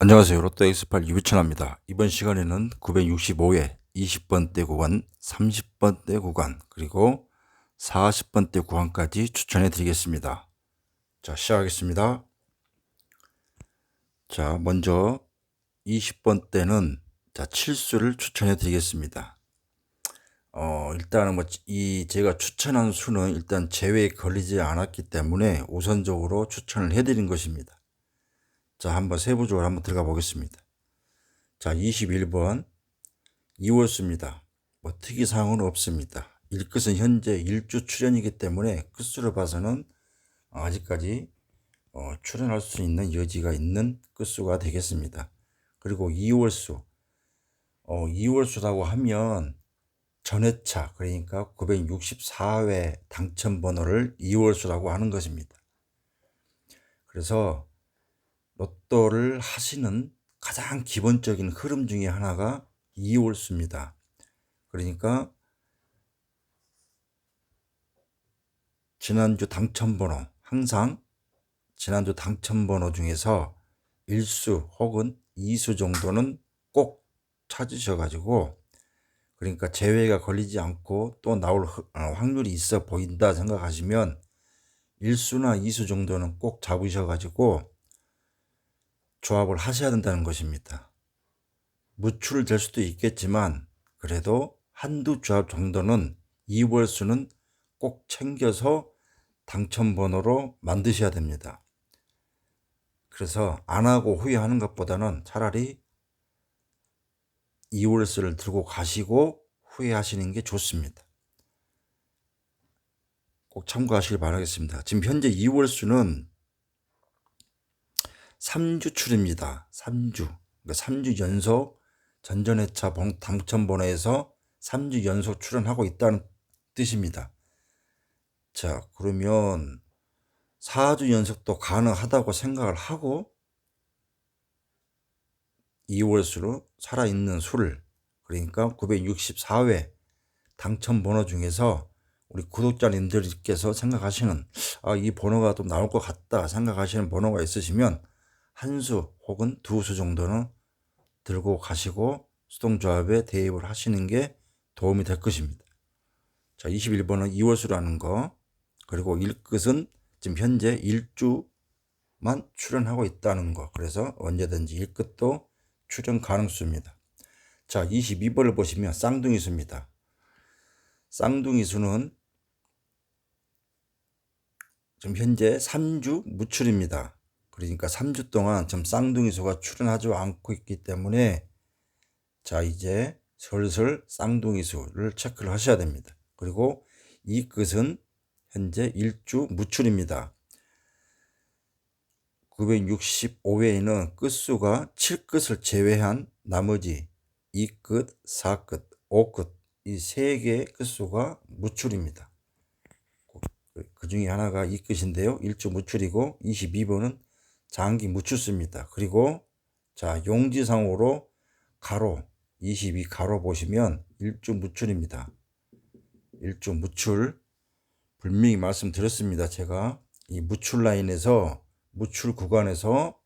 안녕하세요. 롯데 엑스팔 유비천입니다. 이번 시간에는 965회 20번대 구간, 30번대 구간, 그리고 40번대 구간까지 추천해 드리겠습니다. 자, 시작하겠습니다. 자, 먼저 20번대는 자, 칠수를 추천해 드리겠습니다. 일단은 제가 추천한 수는 일단 제외에 걸리지 않았기 때문에 우선적으로 추천을 해 드린 것입니다. 자, 한번 세부적으로 한번 들어가 보겠습니다. 자, 21번 이월수입니다. 특이사항은 없습니다. 일끝은 현재 일주 출연이기 때문에 끝수로 봐서는 아직까지 출연할 수 있는 여지가 있는 끝수가 되겠습니다. 그리고 이월수, 이월수라고 하면 전회차, 그러니까 964회 당첨번호를 이월수라고 하는 것입니다. 그래서 로또를 하시는 가장 기본적인 흐름 중에 하나가 이월수입니다. 그러니까 지난주 당첨번호, 항상 지난주 당첨번호 중에서 1수 혹은 2수 정도는 꼭 찾으셔가지고, 그러니까 제외가 걸리지 않고 또 나올 확률이 있어 보인다 생각하시면 1수나 2수 정도는 꼭 잡으셔가지고 조합을 하셔야 된다는 것입니다. 무출될 수도 있겠지만 그래도 한두 조합 정도는 2월수는 꼭 챙겨서 당첨번호로 만드셔야 됩니다. 그래서 안 하고 후회하는 것보다는 차라리 2월수를 들고 가시고 후회하시는 게 좋습니다. 꼭 참고하시길 바라겠습니다. 지금 현재 2월수는 3주 출입니다. 3주. 그러니까 3주 연속 전전회차 당첨번호에서 3주 연속 출연하고 있다는 뜻입니다. 자, 그러면 4주 연속도 가능하다고 생각을 하고 2월수로 살아있는 수를, 그러니까 964회 당첨번호 중에서 우리 구독자님들께서 생각하시는 이 번호가 좀 나올 것 같다 생각하시는 번호가 있으시면 한 수 혹은 두 수 정도는 들고 가시고 수동조합에 대입을 하시는 게 도움이 될 것입니다. 자, 21번은 2월수라는 거, 그리고 일끝은 지금 현재 1주만 출연하고 있다는 거, 그래서 언제든지 일끝도 출연 가능수입니다. 자, 22번을 보시면 쌍둥이 수입니다. 쌍둥이 수는 지금 현재 3주 무출입니다. 그러니까 3주 동안 지금 쌍둥이 수가 출연하지 않고 있기 때문에 자, 이제 슬슬 쌍둥이 수를 체크를 하셔야 됩니다. 그리고 이 끝은 현재 1주 무출입니다. 965회에는 끝수가 7끝을 제외한 나머지 2끝, 4끝, 5끝 이 세 개의 끝수가 무출입니다. 그 중에 하나가 이 끝인데요. 1주 무출이고 22번은 장기 무출수입니다. 그리고 자, 용지상으로 가로 22 가로 보시면 1주 무출입니다. 1주 무출 분명히 말씀드렸습니다. 제가 이 무출 라인에서 무출 구간에서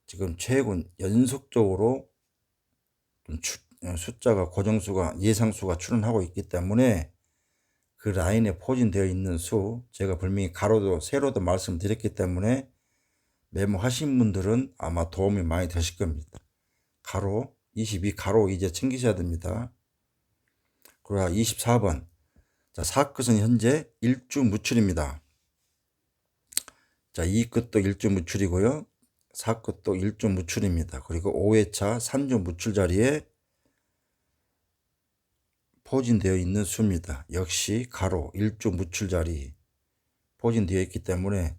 지금 최근 연속적으로 숫자가 고정수가 예상수가 출현하고 있기 때문에 그 라인에 포진되어 있는 수 제가 분명히 가로도 세로도 말씀드렸기 때문에 메모하신 분들은 아마 도움이 많이 되실 겁니다. 가로 22 가로 이제 챙기셔야 됩니다. 그리고 24번 자, 4끝은 현재 1주 무출입니다. 자, 2끝도 1주 무출이고요. 4끝도 1주 무출입니다. 그리고 5회차 3주 무출 자리에 포진되어 있는 수입니다. 역시 가로 1주 무출 자리 포진되어 있기 때문에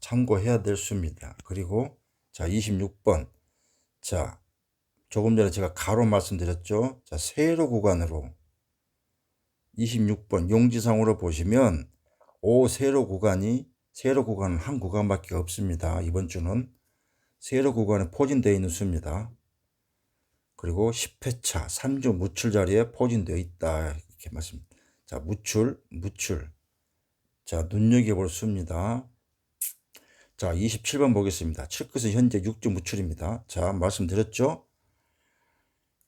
참고해야 될 수입니다. 그리고 자, 26번 자, 조금 전에 제가 가로 말씀드렸죠. 자, 세로 구간으로 26번 용지상으로 보시면 세로 구간은 한 구간밖에 없습니다. 이번 주는 세로 구간에 포진되어 있는 수입니다. 그리고 10회차 3주 무출 자리에 포진되어 있다 이렇게 말씀. 자, 무출 자, 눈여겨볼 수입니다. 자, 27번 보겠습니다. 칠 끝은 현재 6주 무출입니다. 자, 말씀드렸죠?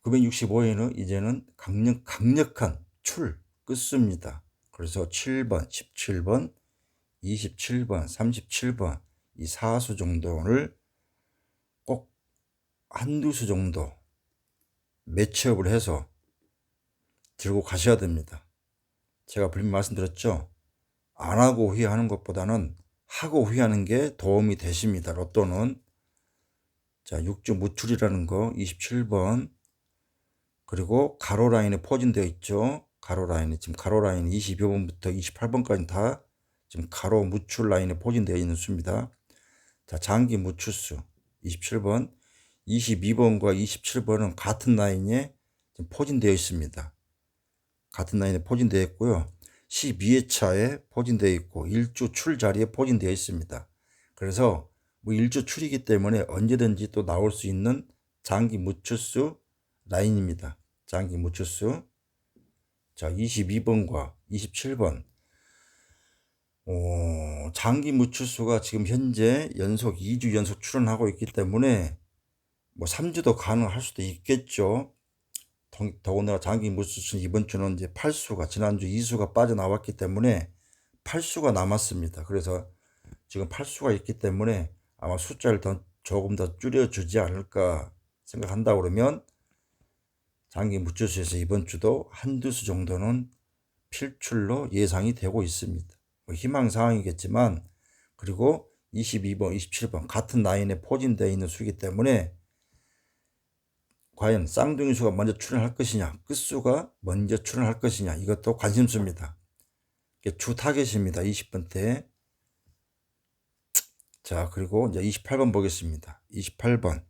965에는 이제는 강력한 출 끝입니다. 그래서 7번, 17번, 27번, 37번 이 사수 정도를 꼭 한두 수 정도 매치업을 해서 들고 가셔야 됩니다. 제가 분명히 말씀드렸죠? 안 하고 후회하는 것보다는 하고 후회하는 게 도움이 되십니다. 로또는. 자, 6주 무출이라는 거 27번. 그리고 가로 라인에 포진되어 있죠. 가로 라인이 지금 가로 라인 22번부터 28번까지 다 지금 가로 무출 라인에 포진되어 있는 수입니다. 자, 장기 무출수 27번, 22번과 27번은 같은 라인에 지금 포진되어 있습니다. 같은 라인에 포진되어 있고요. 12회차에 포진되어 있고 1주 출 자리에 포진되어 있습니다. 그래서 뭐 1주 출이기 때문에 언제든지 또 나올 수 있는 장기 무출수 라인입니다. 장기 무출수. 자, 22번과 27번. 장기 무출수가 지금 현재 2주 연속 출현하고 있기 때문에 뭐 3주도 가능할 수도 있겠죠. 더군다나 장기 무출수는 이번 주는 이제 8수가 지난주 2수가 빠져나왔기 때문에 8수가 남았습니다. 그래서 지금 8수가 있기 때문에 아마 숫자를 조금 더 줄여주지 않을까 생각한다 그러면 장기 무출수에서 이번 주도 한두 수 정도는 필출로 예상이 되고 있습니다. 뭐 희망사항이겠지만 그리고 22번, 27번 같은 라인에 포진되어 있는 수이기 때문에 과연 쌍둥이 수가 먼저 출현할 것이냐 끝수가 먼저 출현할 것이냐 이것도 관심수입니다. 주 타겟입니다. 20번대. 자, 그리고 이제 28번 보겠습니다. 28번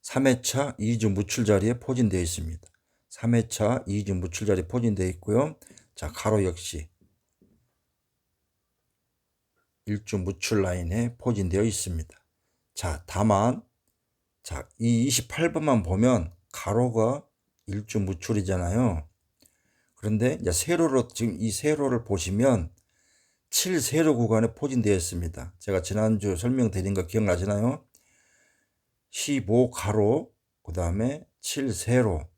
3회차 2주 무출 자리에 포진되어 있습니다. 3회차 2주 무출 자리에 포진되어 있고요. 자, 가로 역시 1주 무출 라인에 포진되어 있습니다. 자, 다만 자, 이 28번만 보면 가로가 1주 무출이잖아요. 그런데 이제 세로로 지금 이 세로를 보시면 7세로 구간에 포진되어 있습니다. 제가 지난주 설명드린 거 기억나시나요? 15 가로 그 다음에 7세로가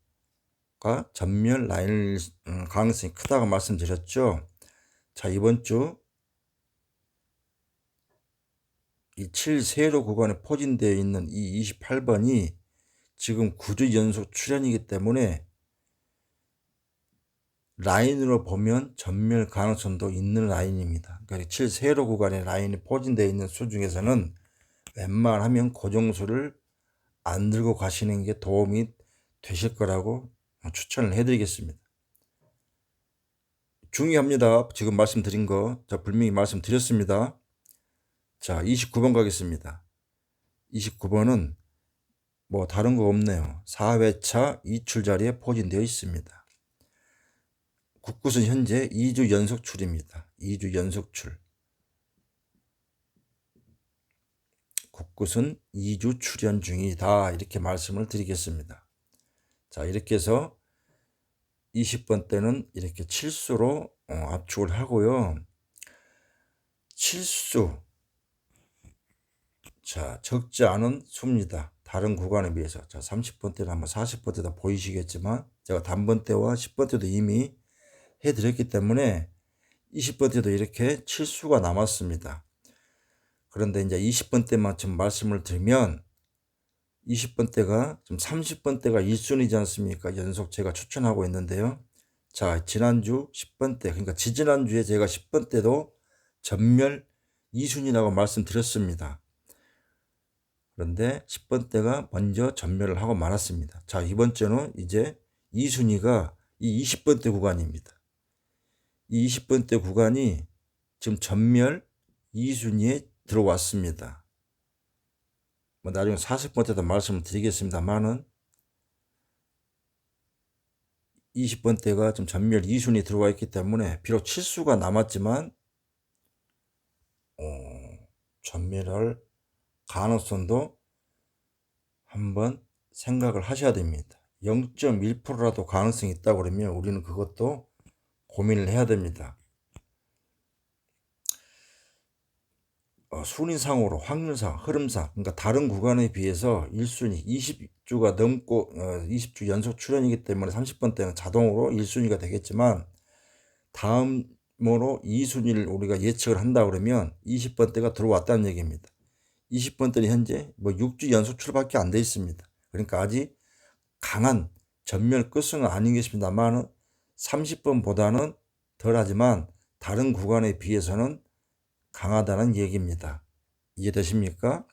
전멸 라인일 가능성이 크다고 말씀드렸죠. 자, 이번 주 이 7세로 구간에 포진되어 있는 이 28번이 지금 9주 연속 출현이기 때문에 라인으로 보면 전멸 가능성도 있는 라인입니다. 그러니까 7세로 구간의 라인이 포진되어 있는 수 중에서는 웬만하면 고정수를 안 들고 가시는 게 도움이 되실 거라고 추천을 해드리겠습니다. 중요합니다. 지금 말씀드린 거 저 분명히 말씀드렸습니다. 자, 29번 가겠습니다. 29번은 뭐 다른 거 없네요. 4회차 2출 자리에 포진되어 있습니다. 국굿은 현재 2주 연속 출입니다. 2주 연속 출. 국굿은 2주 출현 중이다. 이렇게 말씀을 드리겠습니다. 자, 이렇게 해서 20번 때는 이렇게 7수로 압축을 하고요. 7수. 자, 적지 않은 수입니다. 다른 구간에 비해서. 자, 30번 때는 아마 40번 때다 보이시겠지만 제가 단번 때와 10번 때도 이미 해드렸기 때문에 20번 때도 이렇게 7수가 남았습니다. 그런데 이제 20번 때만 좀 말씀을 드리면 20번 때가 지금 30번 때가 1순위지 않습니까? 연속 제가 추천하고 있는데요. 자, 지난주 10번 때, 그러니까 지지난주에 제가 10번 때도 전멸 2순위라고 말씀드렸습니다. 그런데 10번 때가 먼저 전멸을 하고 말았습니다. 자, 이번 주는 이제 2순위가 이 20번 때 구간입니다. 이 20번 때 구간이 지금 전멸 2순위에 들어왔습니다. 뭐 나중에 40번 때도 말씀을 드리겠습니다만은 20번 때가 좀 전멸 2순위 들어와 있기 때문에 비록 7수가 남았지만 전멸할 가능성도 한번 생각을 하셔야 됩니다. 0.1%라도 가능성이 있다 그러면 우리는 그것도 고민을 해야 됩니다. 순위상으로 확률상 흐름상 그러니까 다른 구간에 비해서 1순위 20주가 넘고 20주 연속 출현이기 때문에 30번 때는 자동으로 1순위가 되겠지만 다음으로 2순위를 우리가 예측을 한다 그러면 20번 때가 들어왔다는 얘기입니다. 20번 때는 현재 뭐 6주 연속 출밖에 안 돼 있습니다. 그러니까 아직 강한 전멸 끝은 아니겠습니다만 30번보다는 덜하지만 다른 구간에 비해서는 강하다는 얘기입니다. 이해되십니까?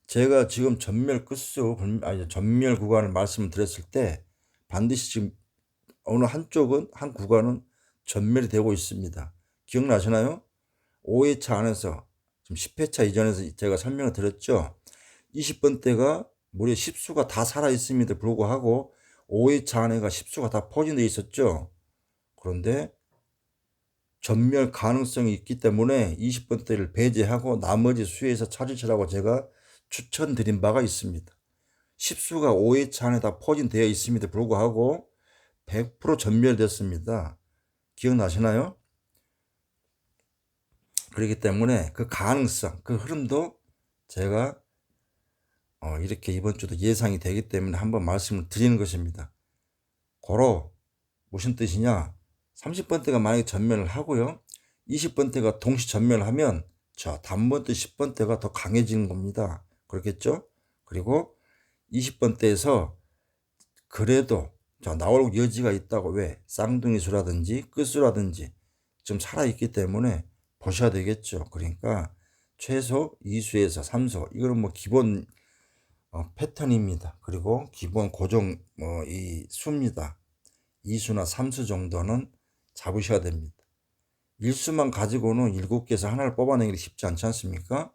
제가 지금 전멸 끝수, 아니 전멸 구간을 말씀드렸을 때 반드시 지금 어느 한쪽은 한 구간은 전멸이 되고 있습니다. 기억나시나요? 5회차 안에서 지금 10회차 이전에서 제가 설명을 드렸죠. 20번 때가 무려 10수가 다 살아있음에도 불구하고 5회차 안에가 10수가 다 포진되어 있었죠. 그런데 전멸 가능성이 있기 때문에 20번 때를 배제하고 나머지 수에서 찾으시라고 제가 추천드린 바가 있습니다. 10수가 5회차 안에 다 포진되어 있음에도 불구하고 100% 전멸됐습니다. 기억나시나요? 그렇기 때문에 그 가능성, 그 흐름도 제가 이렇게 이번 주도 예상이 되기 때문에 한번 말씀을 드리는 것입니다. 고로 무슨 뜻이냐? 30번대가 만약에 전멸을 하고요. 20번대가 동시 전멸을 하면 자, 단번대 10번대가 더 강해지는 겁니다. 그렇겠죠? 그리고 20번대에서 그래도 자, 나올 여지가 있다고 왜? 쌍둥이 수라든지 끝수라든지 좀 살아있기 때문에 보셔야 되겠죠. 그러니까 최소 2수에서 3수 이거는 뭐 기본 패턴입니다. 그리고 기본 고정 이 수입니다. 2수나 3수 정도는 잡으셔야 됩니다. 1수만 가지고는 7개에서 하나를 뽑아내기 쉽지 않지 않습니까?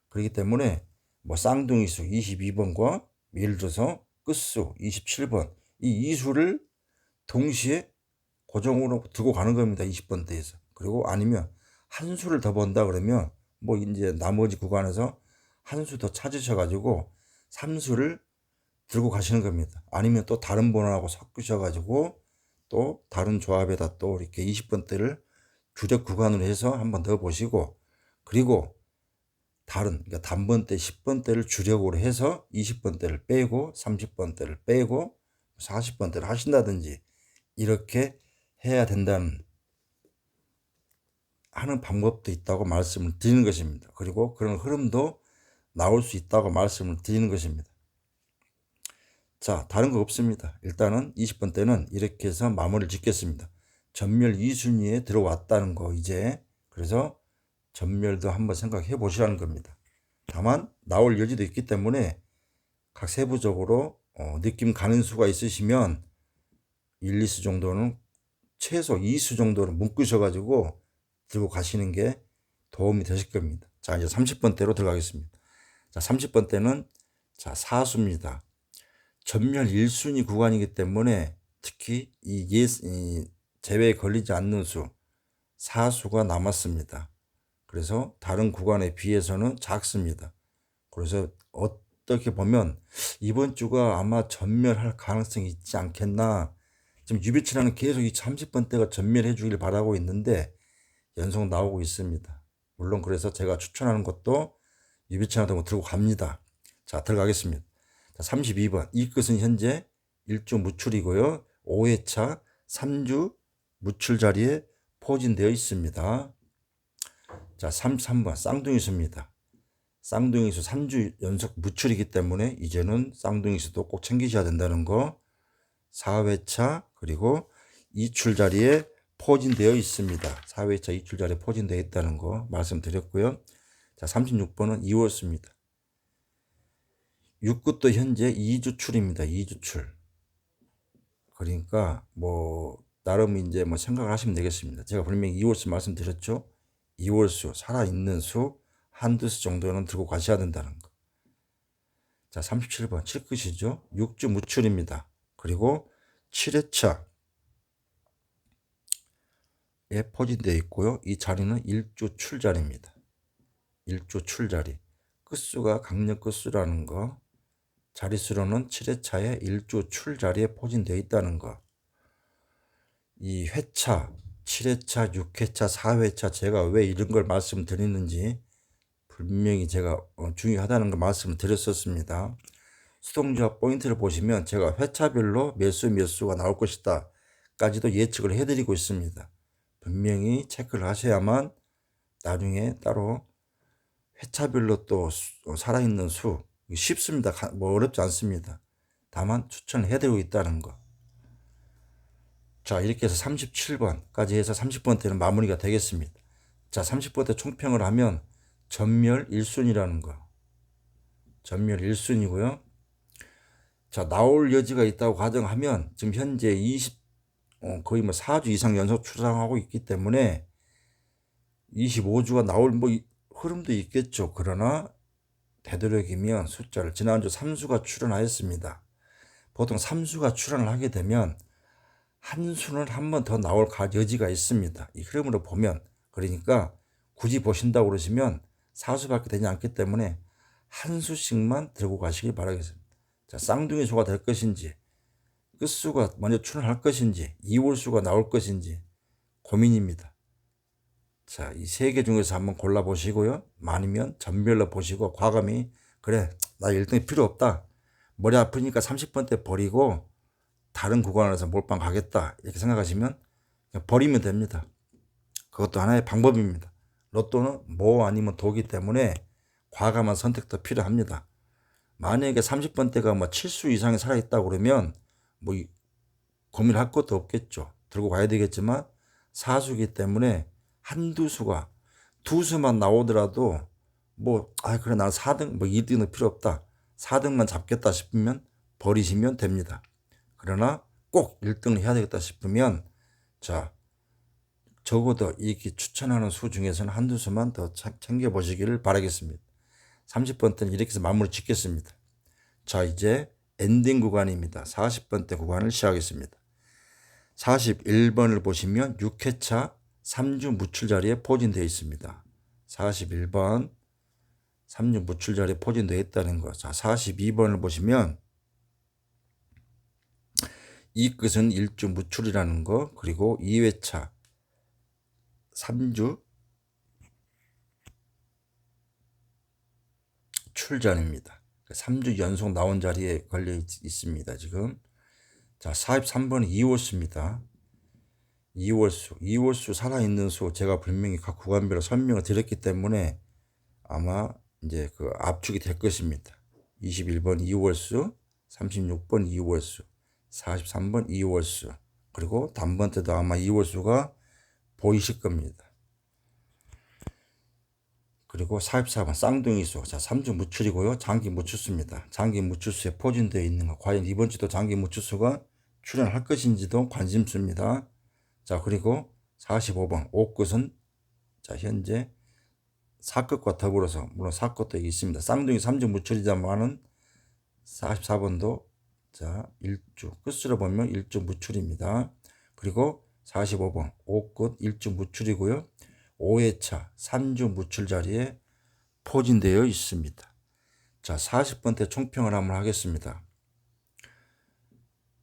그렇기 때문에 뭐 쌍둥이수 22번과 예를 들어서 끝수 27번 이 2수를 동시에 고정으로 두고 가는 겁니다. 20번대에서. 그리고 아니면 한 수를 더 본다 그러면 뭐 이제 나머지 구간에서 한 수 더 찾으셔가지고 3수를 들고 가시는 겁니다. 아니면 또 다른 번호하고 섞으셔가지고 또 다른 조합에다 또 이렇게 20번대를 주력 구간으로 해서 한번 더 보시고 그리고 다른 그러니까 단번대 10번대를 주력으로 해서 20번대를 빼고 30번대를 빼고 40번대를 하신다든지 이렇게 해야 된다는 하는 방법도 있다고 말씀을 드리는 것입니다. 그리고 그런 흐름도 나올 수 있다고 말씀을 드리는 것입니다. 자, 다른 거 없습니다. 일단은 20번 때는 이렇게 해서 마무리를 짓겠습니다. 전멸 2순위에 들어왔다는 거 이제 그래서 전멸도 한번 생각해 보시라는 겁니다. 다만 나올 여지도 있기 때문에 각 세부적으로 느낌 가는 수가 있으시면 1, 2수 정도는 최소 2수 정도는 묶으셔가지고 들고 가시는 게 도움이 되실 겁니다. 자, 이제 30번대로 들어가겠습니다. 자, 30번대는 자, 4수입니다. 전멸 1순위 구간이기 때문에 특히 이 제외에 걸리지 않는 수 4수가 남았습니다. 그래서 다른 구간에 비해서는 작습니다. 그래서 어떻게 보면 이번 주가 아마 전멸할 가능성이 있지 않겠나. 지금 유비치라는 계속 이 30번대가 전멸해 주길 바라고 있는데 연속 나오고 있습니다. 물론 그래서 제가 추천하는 것도 유비치나 등을 들고 갑니다. 자, 들어가겠습니다. 자, 32번. 이 끝은 현재 1주 무출이고요. 5회차 3주 무출 자리에 포진되어 있습니다. 자, 33번. 쌍둥이수입니다. 쌍둥이수 3주 연속 무출이기 때문에 이제는 쌍둥이수도 꼭 챙기셔야 된다는 거. 4회차 그리고 2출 자리에 포진되어 있습니다. 4회차 2출 자리에 포진되어 있다는 거 말씀드렸고요. 자, 36번은 2월수입니다. 6끝도 현재 2주 출입니다. 2주 출. 그러니까 뭐 나름 이제 뭐 생각을 하시면 되겠습니다. 제가 분명히 2월수 말씀드렸죠. 2월수 살아있는 수 한두 수 정도는 들고 가셔야 된다는 거. 자, 37번 7끝이죠. 6주 무출입니다. 그리고 7회차 에 포진되어 있고요. 이 자리는 1주 출자리입니다. 1주 출자리. 끝수가 강력 끝수라는 거. 자릿수로는 7회차에 1주 출자리에 포진되어 있다는 거. 이 회차, 7회차, 6회차, 4회차 제가 왜 이런 걸 말씀드리는지 분명히 제가 중요하다는 거 말씀을 드렸었습니다. 수동조합 포인트를 보시면 제가 회차별로 몇 수가 나올 것이다 까지도 예측을 해드리고 있습니다. 분명히 체크를 하셔야만 나중에 따로 회차별로 또 살아있는 수 쉽습니다. 뭐 어렵지 않습니다. 다만 추천을 해드리고 있다는 거. 자, 이렇게 해서 37번까지 해서 30번대는 마무리가 되겠습니다. 자, 30번대 총평을 하면 전멸 1순위라는 거. 전멸 1순위고요. 자, 나올 여지가 있다고 가정하면 지금 현재 거의 뭐 4주 이상 연속 추상하고 있기 때문에 25주가 나올 뭐 흐름도 있겠죠. 그러나 되도록이면 숫자를 지난주 3수가 출현하였습니다. 보통 3수가 출현을 하게 되면 한 수는 한 번 더 나올 여지가 있습니다. 이 흐름으로 보면. 그러니까 굳이 보신다고 그러시면 4수밖에 되지 않기 때문에 한 수씩만 들고 가시길 바라겠습니다. 자, 쌍둥이 수가 될 것인지 끝수가 먼저 출현할 것인지 2월수가 나올 것인지 고민입니다. 자, 이 세 개 중에서 한번 골라보시고요. 많으면 전별로 보시고 과감히 그래 나 1등이 필요 없다. 머리 아프니까 30번대 버리고 다른 구간에서 몰빵 가겠다 이렇게 생각하시면 그냥 버리면 됩니다. 그것도 하나의 방법입니다. 로또는 뭐 아니면 도기 때문에 과감한 선택도 필요합니다. 만약에 30번대가 뭐 7수 이상이 살아있다고 그러면 뭐 고민할 것도 없겠죠. 들고 가야 되겠지만 4수이기 때문에 한두 수가 두 수만 나오더라도 그래 나는 4등 2등은 필요 없다. 4등만 잡겠다 싶으면 버리시면 됩니다. 그러나 꼭 1등을 해야 되겠다 싶으면 자, 적어도 이렇게 추천하는 수 중에서는 한두 수만 더 챙겨보시기를 바라겠습니다. 30번대는 이렇게 해서 마무리 짓겠습니다. 자, 이제 엔딩 구간입니다. 40번대 구간을 시작하겠습니다. 41번을 보시면 6회차 3주 무출 자리에 포진되어 있습니다. 41번 3주 무출 자리에 포진되어 있다는 거. 자, 42번을 보시면 이 끝은 1주 무출이라는 거. 그리고 2회차 3주 출전입니다. 3주 연속 나온 자리에 걸려 있습니다. 지금. 자, 43번은 2월수입니다. 2월수 살아있는 수 제가 분명히 각 구간별로 설명을 드렸기 때문에 아마 이제 그 압축이 될 것입니다. 21번 2월수, 36번 2월수, 43번 2월수, 그리고 단번 때도 아마 2월수가 보이실 겁니다. 그리고 44번 쌍둥이수. 자, 3주 무출이고요. 장기 무출수입니다. 장기 무출수에 포진되어 있는 거. 과연 이번 주도 장기 무출수가 출현할 것인지도 관심수입니다. 자, 그리고 45번 옥끝은 자, 현재 사끝과 더불어서 물론 사끝도 있습니다. 쌍둥이 3주 무출이자만은 44번도 자, 1주 끝으로 보면 1주 무출입니다. 그리고 45번 옥끝 1주 무출이고요. 5회차 3주 무출 자리에 포진되어 있습니다. 자, 40번대 총평을 한번 하겠습니다.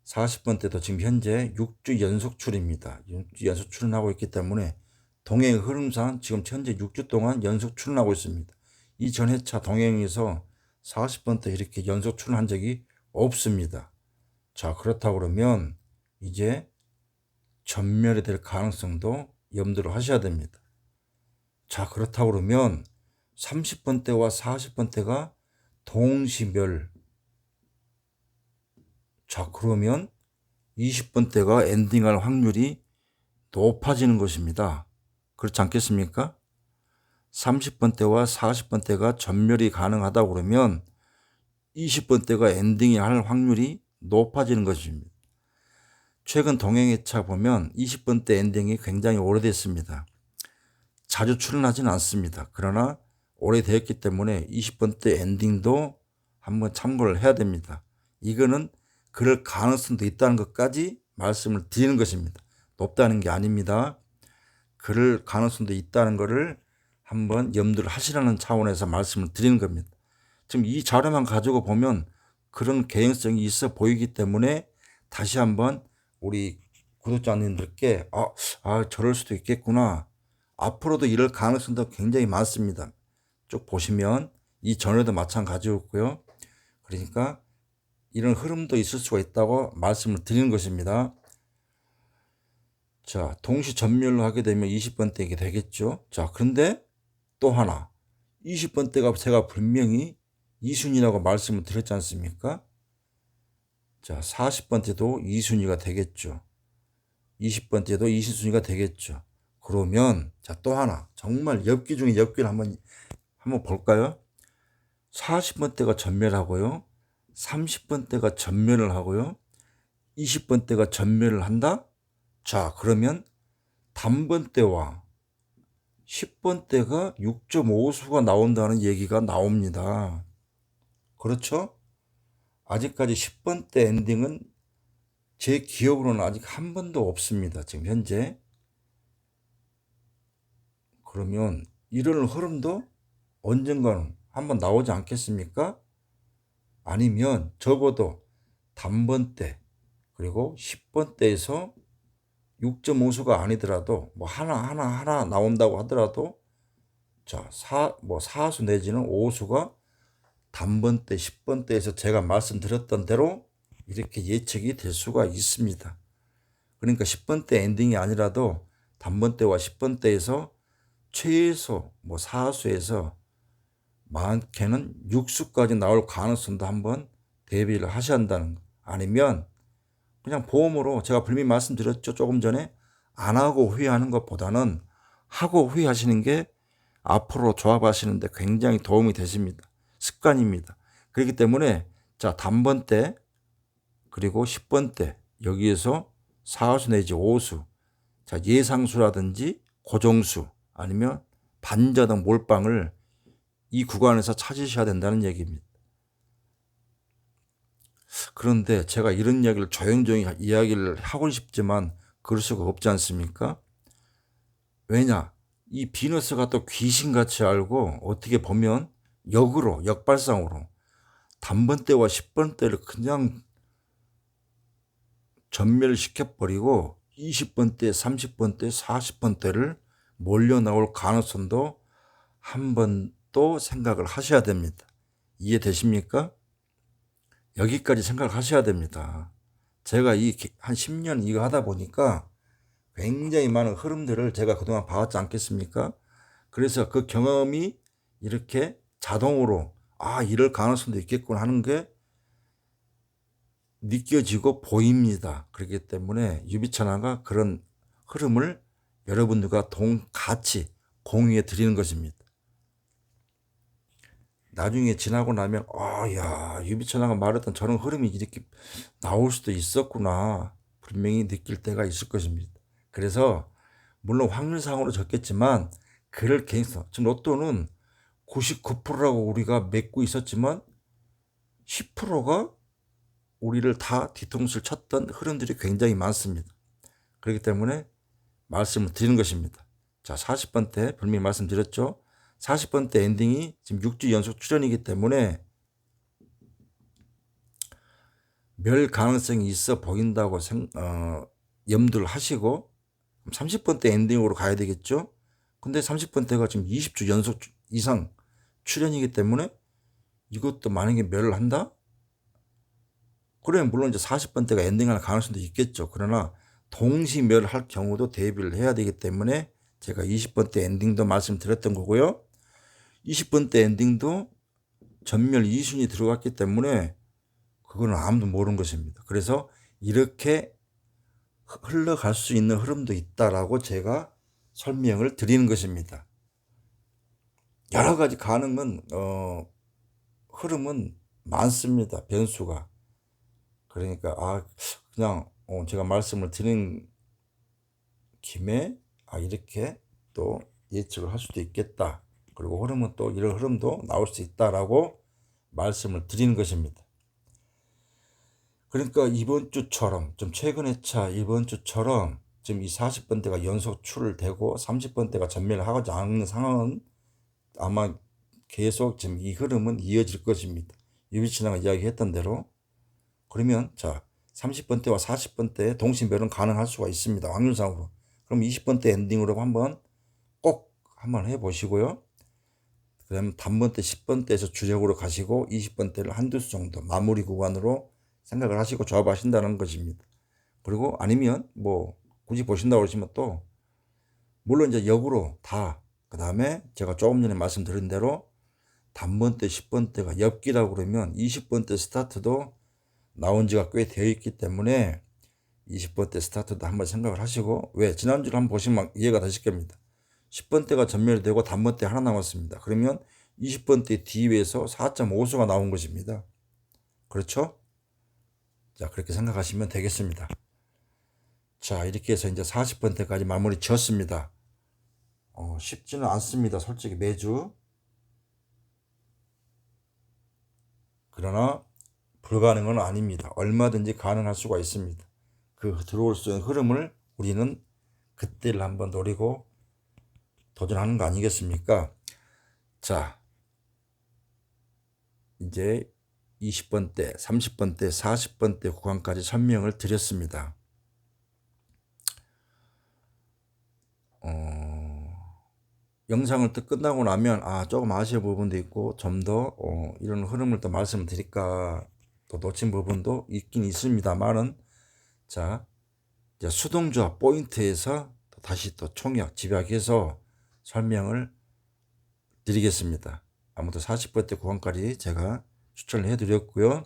40번대도 지금 현재 6주 연속 출입니다. 6주 연속 출연하고 있기 때문에 동행 흐름상 지금 현재 6주 동안 연속 출연하고 있습니다. 이 전회차 동행에서 40번대 이렇게 연속 출연한 적이 없습니다. 자, 그렇다고 그러면 이제 전멸이 될 가능성도 염두를 하셔야 됩니다. 자, 그렇다고 그러면 30번대와 40번대가 동시멸. 자, 그러면 20번대가 엔딩할 확률이 높아지는 것입니다. 그렇지 않겠습니까? 30번대와 40번대가 전멸이 가능하다고 그러면 20번대가 엔딩이 할 확률이 높아지는 것입니다. 최근 동행회차 보면 20번대 엔딩이 굉장히 오래됐습니다. 자주 출연하지는 않습니다. 그러나 오래되었기 때문에 20번대 엔딩도 한번 참고를 해야 됩니다. 이거는 그럴 가능성도 있다는 것까지 말씀을 드리는 것입니다. 높다는 게 아닙니다. 그럴 가능성도 있다는 것을 한번 염두를 하시라는 차원에서 말씀을 드리는 겁니다. 지금 이 자료만 가지고 보면 그런 개연성이 있어 보이기 때문에 다시 한번 우리 구독자님들께 저럴 수도 있겠구나. 앞으로도 이럴 가능성도 굉장히 많습니다. 쭉 보시면 이 전에도 마찬가지였고요. 그러니까 이런 흐름도 있을 수가 있다고 말씀을 드리는 것입니다. 자, 동시 전멸로 하게 되면 20번대가 되겠죠. 자, 그런데 또 하나 20번대가 제가 분명히 2순위라고 말씀을 드렸지 않습니까? 자, 40번대도 2순위가 되겠죠. 20번째도 20순위가 되겠죠. 그러면 자, 또 하나 정말 엽기 중에 엽기를 한번 볼까요? 40번대가 전멸하고요. 30번대가 전멸을 하고요. 20번대가 전멸을 한다? 자, 그러면 단번대와 10번대가 6.5수가 나온다는 얘기가 나옵니다. 그렇죠? 아직까지 10번대 엔딩은 제 기억으로는 아직 한 번도 없습니다. 지금 현재. 그러면 이런 흐름도 언젠가는 한번 나오지 않겠습니까? 아니면 적어도 단번대 그리고 10번대에서 6.5수가 아니더라도 뭐 하나 나온다고 하더라도 자, 4수 내지는 5수가 단번대 10번대에서 제가 말씀드렸던 대로 이렇게 예측이 될 수가 있습니다. 그러니까 10번대 엔딩이 아니라도 단번대와 10번대에서 최소 4수에서 많게는 6수까지 나올 가능성도 한번 대비를 하셔야 한다는 거. 아니면 그냥 보험으로 제가 분명히 말씀드렸죠. 조금 전에 안 하고 후회하는 것보다는 하고 후회하시는 게 앞으로 조합하시는데 굉장히 도움이 되십니다. 습관입니다. 그렇기 때문에 자, 단번대 그리고 10번대 여기에서 4수 내지 5수 자, 예상수라든지 고정수 아니면 반자등 몰빵을 이 구간에서 찾으셔야 된다는 얘기입니다. 그런데 제가 이런 이야기를 조용조용히 이야기를 하고 싶지만 그럴 수가 없지 않습니까? 왜냐? 이 비너스가 또 귀신같이 알고 어떻게 보면 역으로 역발상으로 단번대와 10번대를 그냥 전멸시켜버리고 20번대, 30번대, 40번대를 몰려 나올 가능성도 한 번 또 생각을 하셔야 됩니다. 이해되십니까? 여기까지 생각을 하셔야 됩니다. 제가 한 10년 이거 하다 보니까 굉장히 많은 흐름들을 제가 그동안 봐왔지 않겠습니까? 그래서 그 경험이 이렇게 자동으로 이럴 가능성도 있겠구나 하는 게 느껴지고 보입니다. 그렇기 때문에 유비천화가 그런 흐름을 여러분들과 같이 공유해 드리는 것입니다. 나중에 지나고 나면 야, 유비천화가 말했던 저런 흐름이 이렇게 나올 수도 있었구나 분명히 느낄 때가 있을 것입니다. 그래서 물론 확률상으로 적겠지만 그럴 개인성 지금 로또는 99%라고 우리가 맺고 있었지만 10%가 우리를 다 뒤통수를 쳤던 흐름들이 굉장히 많습니다. 그렇기 때문에 말씀을 드리는 것입니다. 자, 40번대 분명히 말씀드렸죠. 40번대 엔딩이 지금 6주 연속 출연이기 때문에 멸 가능성이 있어 보인다고 염두를 하시고 30번대 엔딩으로 가야 되겠죠. 근데 30번대가 지금 20주 연속 이상 출연이기 때문에 이것도 만약에 멸을 한다? 그러면 물론 이제 40번대가 엔딩할 가능성도 있겠죠. 그러나 동시 멸할 경우도 대비를 해야 되기 때문에 제가 20번대 엔딩도 말씀드렸던 거고요. 20번대 엔딩도 전멸 2순위 들어갔기 때문에 그거는 아무도 모르는 것입니다. 그래서 이렇게 흘러갈 수 있는 흐름도 있다라고 제가 설명을 드리는 것입니다. 여러 가지 가능한 흐름은 많습니다. 변수가. 그러니까 그냥 제가 말씀을 드린 김에 이렇게 또 예측을 할 수도 있겠다. 그리고 흐름은 또 이런 흐름도 나올 수 있다라고 말씀을 드리는 것입니다. 그러니까 이번 주처럼 좀 최근의 차 이번 주처럼 지금 이 40번대가 연속 출되고 30번대가 전멸을 하지 않는 상황은 아마 계속 지금 이 흐름은 이어질 것입니다. 유비치나가 이야기했던 대로. 그러면 자 30번대와 40번대 동시멸은 가능할 수가 있습니다. 확률상으로. 그럼 20번대 엔딩으로 꼭 한번 해보시고요. 그다음에 단번대 10번대에서 주력으로 가시고 20번대를 한두 수 정도 마무리 구간으로 생각을 하시고 조합하신다는 것입니다. 그리고 아니면 뭐 굳이 보신다고 그러시면 또 물론 이제 역으로 다 그다음에 제가 조금 전에 말씀드린 대로 단번대 10번대가 엽기라고 그러면 20번대 스타트도 나온 지가 꽤 되어 있기 때문에 20번대 스타트도 한번 생각을 하시고, 왜 지난주를 한번 보시면 이해가 되실 겁니다. 10번대가 전멸이 되고 단번대 하나 남았습니다. 그러면 20번대 뒤에서 4.5수가 나온 것입니다. 그렇죠? 자, 그렇게 생각하시면 되겠습니다. 자, 이렇게 해서 이제 40번대까지 마무리 지었습니다. 쉽지는 않습니다. 솔직히 매주. 그러나 불가능은 아닙니다. 얼마든지 가능할 수가 있습니다. 그 들어올 수 있는 흐름을 우리는 그때를 한번 노리고 도전하는 거 아니겠습니까? 자, 이제 20번대, 30번대, 40번대 구간까지 설명을 드렸습니다. 영상을 또 끝나고 나면 조금 아쉬운 부분도 있고 좀 더 이런 흐름을 또 말씀을 드릴까 또 놓친 부분도 있긴 있습니다만은, 자, 이제 수동조합 포인트에서 또 다시 또 총약 집약해서 설명을 드리겠습니다. 아무튼 40번대 구간까지 제가 추천을 해드렸고요.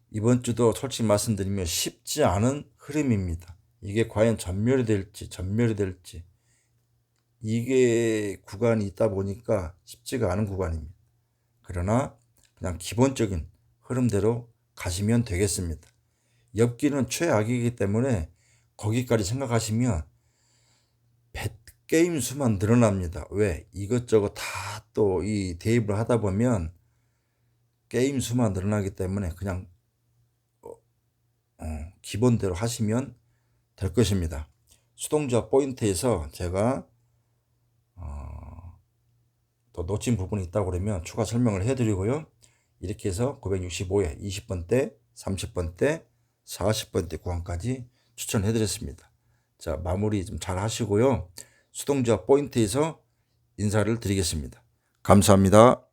이번 주도 솔직히 말씀드리면 쉽지 않은 흐름입니다. 이게 과연 전멸이 될지 이게 구간이 있다 보니까 쉽지가 않은 구간입니다. 그러나 그냥 기본적인 흐름대로 가시면 되겠습니다. 엽기는 최악이기 때문에 거기까지 생각하시면 게임 수만 늘어납니다. 왜? 이것저것 다 또 이 대입을 하다 보면 게임 수만 늘어나기 때문에 그냥 기본대로 하시면 될 것입니다. 수동조합 포인트에서 제가 또 놓친 부분이 있다고 그러면 추가 설명을 해드리고요. 이렇게 해서 965회 20번대, 30번대, 40번대 구간까지 추천해드렸습니다. 자, 마무리 좀 잘 하시고요. 수동조합 포인트에서 인사를 드리겠습니다. 감사합니다.